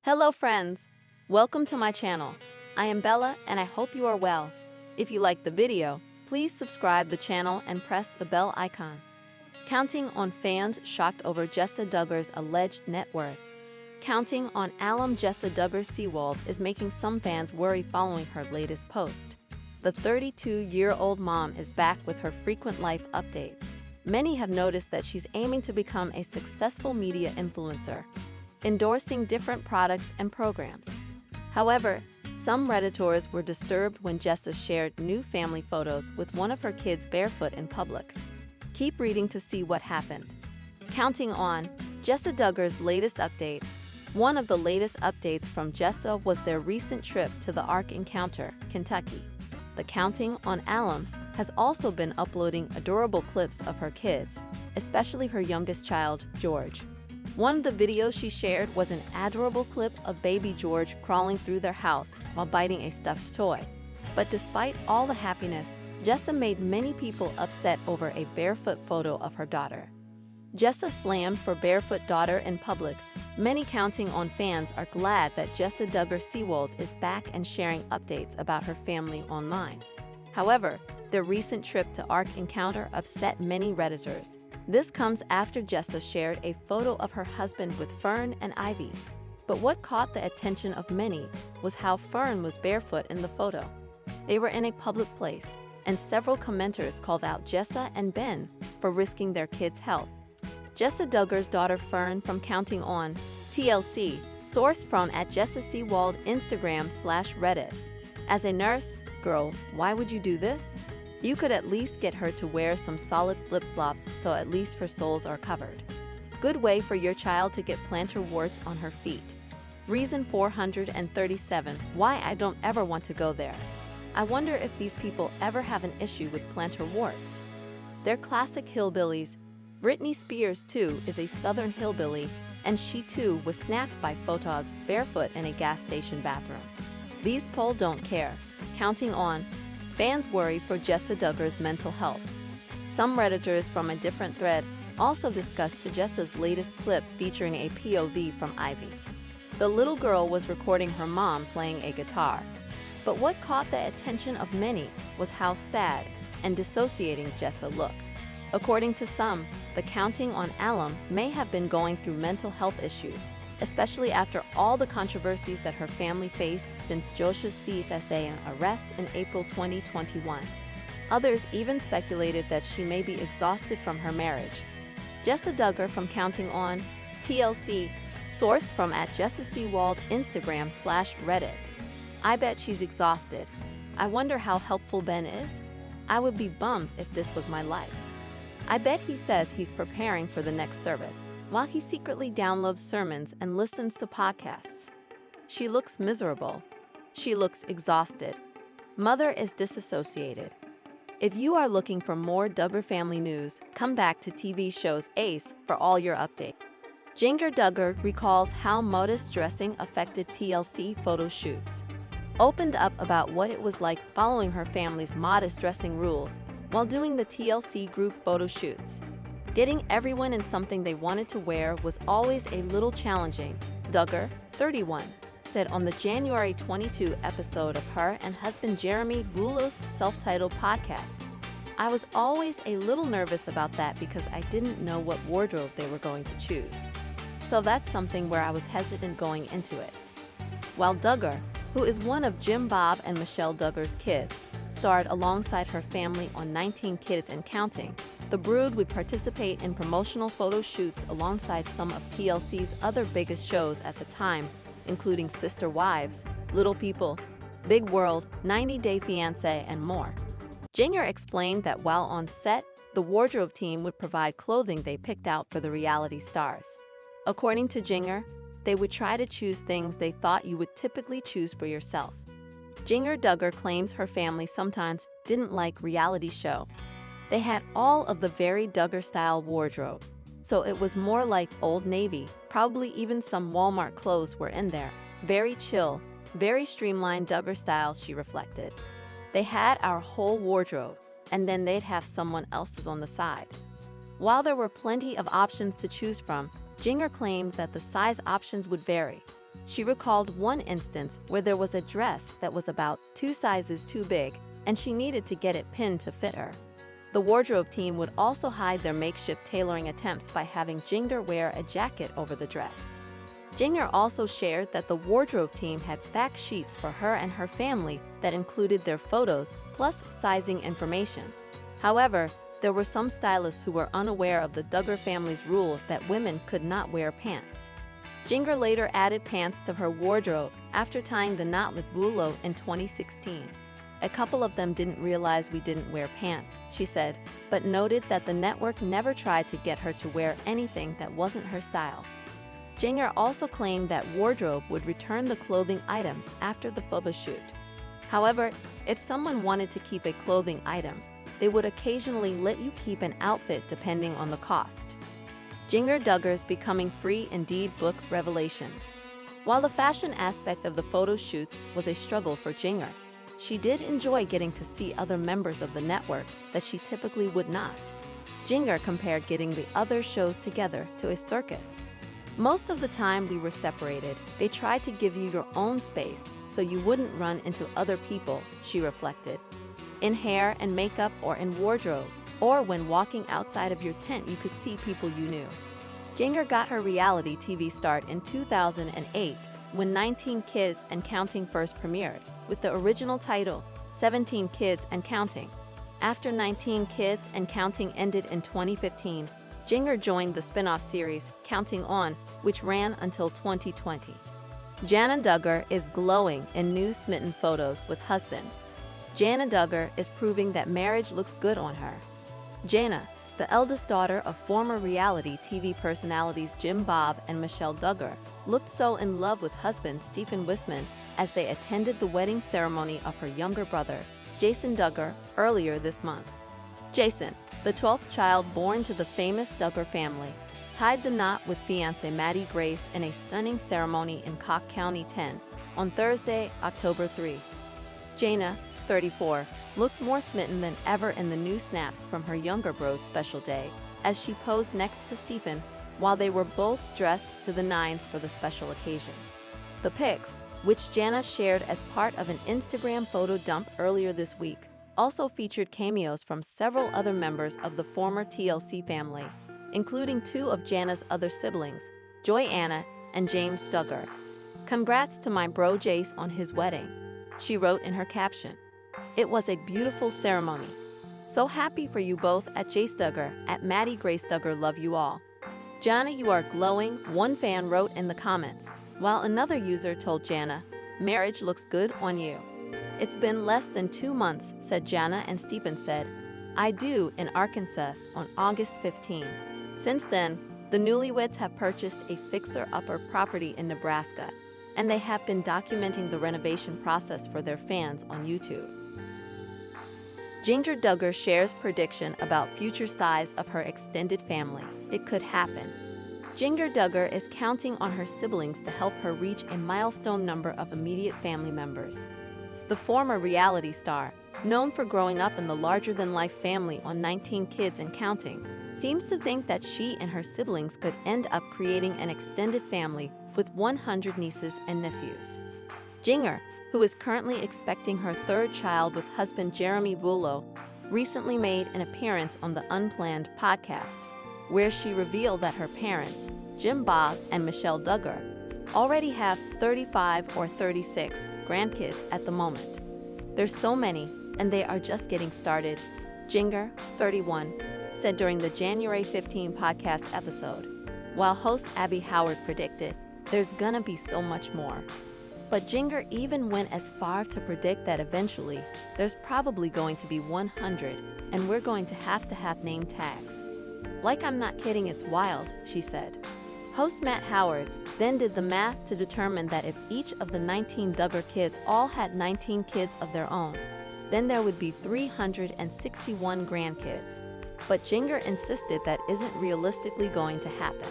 Hello friends! Welcome to my channel. I am Bella and I hope you are well. If you like the video, please subscribe the channel and press the bell icon. Counting on fans shocked over Jessa Duggar's alleged net worth. Counting on alum Jessa Duggar Seawald is making some fans worry following her latest post. The 32-year-old mom is back with her frequent life updates. Many have noticed that she's aiming to become a successful media influencer, endorsing different products and programs. However, some Redditors were disturbed when Jessa shared new family photos with one of her kids barefoot in public. Keep reading to see what happened. Counting on Jessa Duggar's latest updates. One of the latest updates from Jessa was their recent trip to the Ark Encounter, Kentucky. The Counting on alum has also been uploading adorable clips of her kids, especially her youngest child, George. One of the videos she shared was an adorable clip of baby George crawling through their house while biting a stuffed toy. But despite all the happiness, Jessa made many people upset over a barefoot photo of her daughter. Jessa slammed for barefoot daughter in public. Many Counting on fans are glad that Jessa Duggar Seawald is back and sharing updates about her family online. However, their recent trip to Ark Encounter upset many Redditors. This comes after Jessa shared a photo of her husband with Fern and Ivy. But what caught the attention of many was how Fern was barefoot in the photo. They were in a public place, and several commenters called out Jessa and Ben for risking their kids' health. Jessa Duggar's daughter Fern from Counting on TLC, sourced from @Jessa Seawald Instagram/Reddit. As a nurse, girl, why would you do this? You could at least get her to wear some solid flip-flops so at least her soles are covered. Good way for your child to get plantar warts on her feet. Reason 437, why I don't ever want to go there. I wonder if these people ever have an issue with plantar warts. They're classic hillbillies. Britney Spears, too, is a southern hillbilly, and she too was snapped by photogs barefoot in a gas station bathroom. These poll don't care. Counting on fans worry for Jessa Duggar's mental health. Some Redditors from a different thread also discussed Jessa's latest clip featuring a POV from Ivy. The little girl was recording her mom playing a guitar. But what caught the attention of many was how sad and dissociating Jessa looked. According to some, the Counting on alum may have been going through mental health issues, especially after all the controversies that her family faced since Josha's CSA arrest in April 2021. Others even speculated that she may be exhausted from her marriage. Jessa Duggar from Counting on TLC, sourced from @Jessa Seawald Instagram/Reddit. I bet she's exhausted. I wonder how helpful Ben is. I would be bummed if this was my life. I bet he says he's preparing for the next service, while he secretly downloads sermons and listens to podcasts. She looks miserable. She looks exhausted. Mother is disassociated. If you are looking for more Duggar family news, come back to TV shows Ace for all your updates. Jessa Duggar recalls how modest dressing affected TLC photo shoots. Opened up about what it was like following her family's modest dressing rules while doing the TLC group photo shoots. Getting everyone in something they wanted to wear was always a little challenging, Duggar, 31, said on the January 22 episode of her and husband Jeremy Bullo's self-titled podcast. I was always a little nervous about that because I didn't know what wardrobe they were going to choose. So that's something where I was hesitant going into it. While Duggar, who is one of Jim Bob and Michelle Duggar's kids, starred alongside her family on 19 Kids and Counting, the brood would participate in promotional photo shoots alongside some of TLC's other biggest shows at the time, including Sister Wives, Little People, Big World, 90 Day Fiancé, and more. Jessa explained that while on set, the wardrobe team would provide clothing they picked out for the reality stars. According to Jessa, they would try to choose things they thought you would typically choose for yourself. Jessa Duggar claims her family sometimes didn't like reality show. They had all of the very Duggar-style wardrobe, so it was more like Old Navy, probably even some Walmart clothes were in there. Very chill, very streamlined Duggar style, she reflected. They had our whole wardrobe, and then they'd have someone else's on the side. While there were plenty of options to choose from, Duggar claimed that the size options would vary. She recalled one instance where there was a dress that was about 2 sizes too big, and she needed to get it pinned to fit her. The wardrobe team would also hide their makeshift tailoring attempts by having Duggar wear a jacket over the dress. Duggar also shared that the wardrobe team had fact sheets for her and her family that included their photos plus sizing information. However, there were some stylists who were unaware of the Duggar family's rule that women could not wear pants. Duggar later added pants to her wardrobe after tying the knot with Wulo in 2016. "A couple of them didn't realize we didn't wear pants," she said, but noted that the network never tried to get her to wear anything that wasn't her style. Duggar also claimed that wardrobe would return the clothing items after the photo shoot. However, if someone wanted to keep a clothing item, they would occasionally let you keep an outfit depending on the cost. Duggar's Becoming Free Indeed book revelations. While the fashion aspect of the photo shoots was a struggle for Duggar, she did enjoy getting to see other members of the network that she typically would not. Duggar compared getting the other shows together to a circus. "Most of the time we were separated, they tried to give you your own space so you wouldn't run into other people," she reflected. "In hair and makeup or in wardrobe, or when walking outside of your tent you could see people you knew." Duggar got her reality TV start in 2008 when 19 Kids and Counting first premiered, with the original title, 17 Kids and Counting. After 19 Kids and Counting ended in 2015, Duggar joined the spin-off series, Counting On, which ran until 2020. Jana Duggar is glowing in news-smitten photos with husband. Jana Duggar is proving that marriage looks good on her. Jana, the eldest daughter of former reality TV personalities Jim Bob and Michelle Duggar, looked so in love with husband Stephen Wisman as they attended the wedding ceremony of her younger brother, Jason Duggar, earlier this month. Jason, the 12th child born to the famous Duggar family, tied the knot with fiancée Maddie Grace in a stunning ceremony in Cook County 10 on Thursday, October 3. Jana, 34, looked more smitten than ever in the new snaps from her younger bro's special day as she posed next to Stephen while they were both dressed to the nines for the special occasion. The pics, which Jana shared as part of an Instagram photo dump earlier this week, also featured cameos from several other members of the former TLC family, including 2 of Jana's other siblings, Joy Anna and James Duggar. "Congrats to my bro Jace on his wedding," she wrote in her caption. "It was a beautiful ceremony. So happy for you both at Jace Duggar, at Maddie Grace Duggar, love you all. Jana, you are glowing," one fan wrote in the comments, while another user told Jana, "Marriage looks good on you." "It's been less than 2 months," said Jana, and Stephen said, "I do," in Arkansas on August 15. Since then, the newlyweds have purchased a fixer-upper property in Nebraska, and they have been documenting the renovation process for their fans on YouTube. Duggar Duggar shares prediction about future size of her extended family. It could happen. Duggar Duggar is counting on her siblings to help her reach a milestone number of immediate family members. The former reality star, known for growing up in the larger-than-life family on 19 Kids and Counting, seems to think that she and her siblings could end up creating an extended family with 100 nieces and nephews. Duggar, who is currently expecting her 3rd child with husband Jeremy Wulo, recently made an appearance on the Unplanned podcast, where she revealed that her parents, Jim Bob and Michelle Duggar, already have 35 or 36 grandkids at the moment. "There's so many, and they are just getting started," Duggar, 31, said during the January 15 podcast episode, while host Abby Howard predicted, "There's gonna be so much more." But Duggar even went as far to predict that eventually, there's probably going to be 100, and we're going to have name tags. "Like, I'm not kidding, it's wild," she said. Host Matt Howard then did the math to determine that if each of the 19 Duggar kids all had 19 kids of their own, then there would be 361 grandkids. But Duggar insisted that isn't realistically going to happen.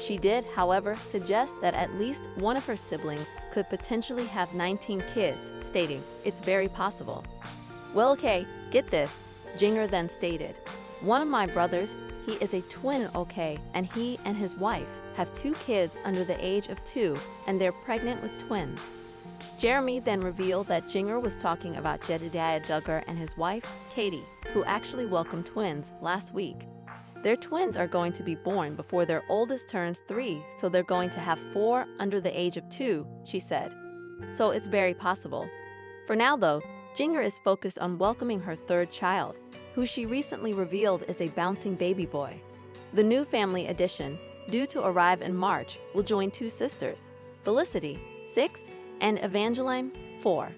She did, however, suggest that at least one of her siblings could potentially have 19 kids, stating, "It's very possible." "Well, okay, get this," Duggar then stated. "One of my brothers, he is a twin, okay, and he and his wife have 2 kids under the age of 2, and they're pregnant with twins. Jeremy then revealed that Jinger was talking about Jedediah Duggar and his wife, Katie, who actually welcomed twins last week. Their twins are going to be born before their oldest turns 3, so they're going to have 4 under the age of 2, she said. So it's very possible. For now though, Jinger is focused on welcoming her 3rd child, who she recently revealed is a bouncing baby boy. The new family addition, due to arrive in March, will join 2 sisters, Felicity, 6, and Evangeline, 4.